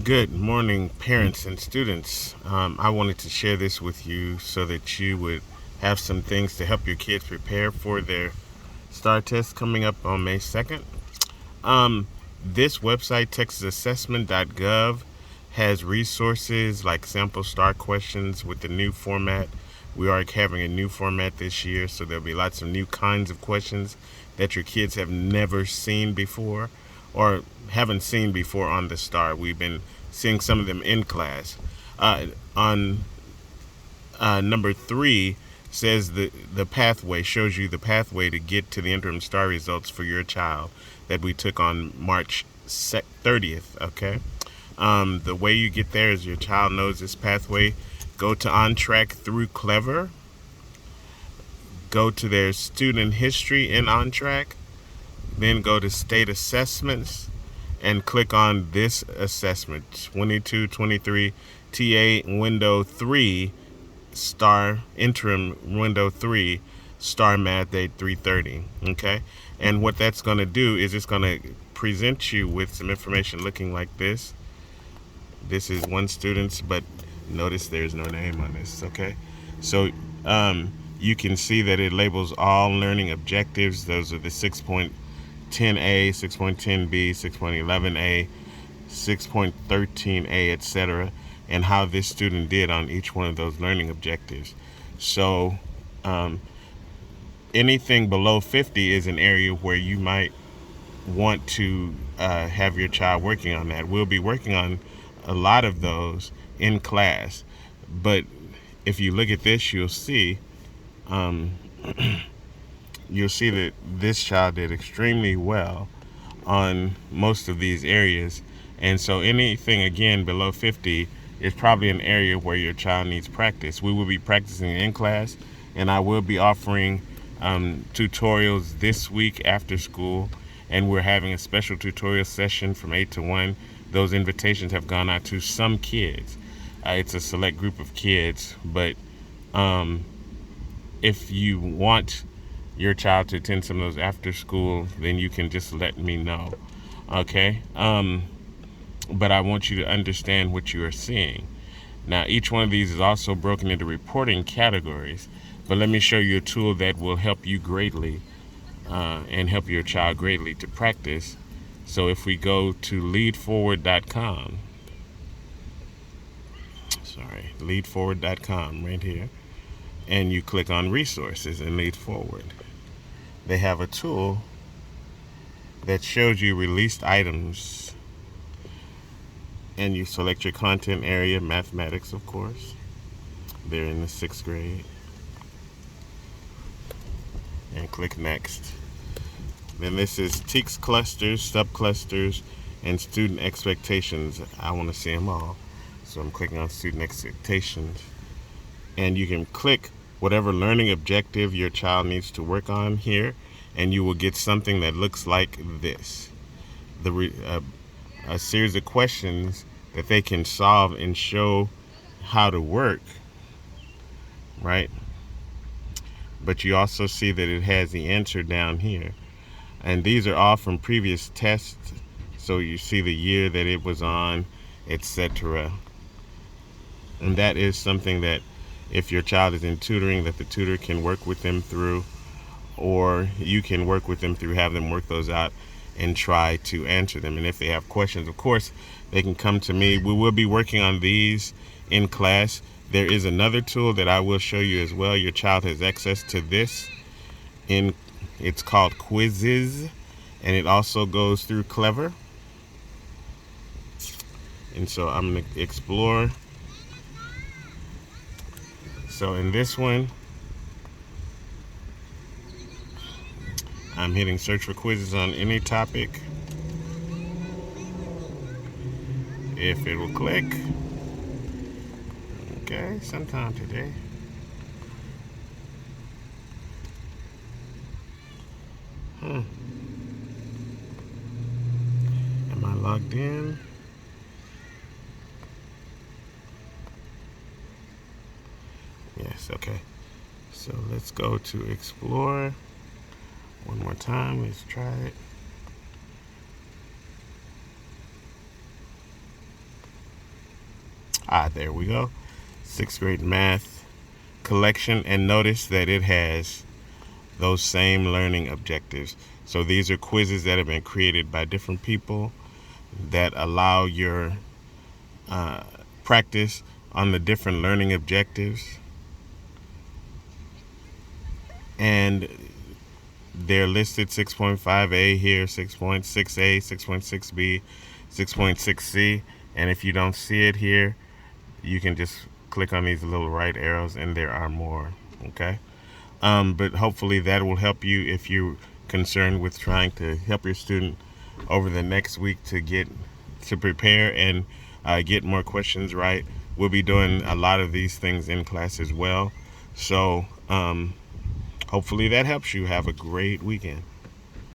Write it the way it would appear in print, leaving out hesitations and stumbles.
Good morning, parents and students. I wanted to share this with you so that you would have some things to help your kids prepare for their STAAR test coming up on May 2nd. This website, texasassessment.gov, has resources like sample STAAR questions with the new format. We are having a new format this year, so there'll be lots of new kinds of questions that your kids have never seen before or haven't seen before on the STAAR. We've been seeing some of them in class. On number 3 says the pathway, shows you the pathway to get to the interim STAAR results for your child that we took on March 30th, okay? The way you get there is your child knows this pathway. Go to On Track through Clever. Go to their student history in On Track. Then go to State Assessments and click on this assessment, 22-23 TA Window 3, STAAR Interim Window 3, STAAR Math Day 330, okay? And what that's going to do is it's going to present you with some information looking like this. This is one student's, but notice there's no name on this, okay? So you can see that it labels all learning objectives. Those are the 6.10A, 6.10B, 6.11A, 6.13A, etc., and how this student did on each one of those learning objectives. So anything below 50 is an area where you might want to have your child working on that. We'll be working on a lot of those in class, but if you look at this, you'll see that this child did extremely well on most of these areas. And so anything again below 50 is probably an area where your child needs practice. We will be practicing in class, and I will be offering tutorials this week after school, and we're having a special tutorial session from 8 to 1. Those invitations have gone out to some kids. It's a select group of kids, but if you want your child to attend some of those after school, then you can just let me know, okay? But I want you to understand what you are seeing. Now, each one of these is also broken into reporting categories, but let me show you a tool that will help you greatly and help your child greatly to practice. So if we go to leadforward.com, leadforward.com right here, and you click on resources and Lead Forward, they have a tool that shows you released items, and you select your content area, mathematics, of course. They're in the 6th grade, and click next. Then this is TEKS clusters, subclusters, and student expectations. I want to see them all, so I'm clicking on student expectations, and you can click whatever learning objective your child needs to work on here, and you will get something that looks like this. A series of questions that they can solve and show how to work, right? But you also see that it has the answer down here. And these are all from previous tests, so you see the year that it was on, etc. And that is something that if your child is in tutoring, that the tutor can work with them through, or you can work with them through, have them work those out and try to answer them. And if they have questions, of course, they can come to me. We will be working on these in class. There is another tool that I will show you as well. Your child has access to this. It's called Quizzes, and it also goes through Clever. And so I'm going to explore. So in this one, I'm hitting search for quizzes on any topic. If it will click. Okay, sometime today. Am I logged in? Yes, okay. So let's go to explore. One more time, let's try it. There we go. Sixth grade math collection, and notice that it has those same learning objectives. So these are quizzes that have been created by different people that allow your uh, practice on the different learning objectives, and they're listed 6.5A here, 6.6A, 6.6B, 6.6C, and if you don't see it here, you can just click on these little right arrows and there are more. Okay. But hopefully that will help you if you're concerned with trying to help your student over the next week to prepare and get more questions right. We'll be doing a lot of these things in class as well. So hopefully that helps you. Have a great weekend.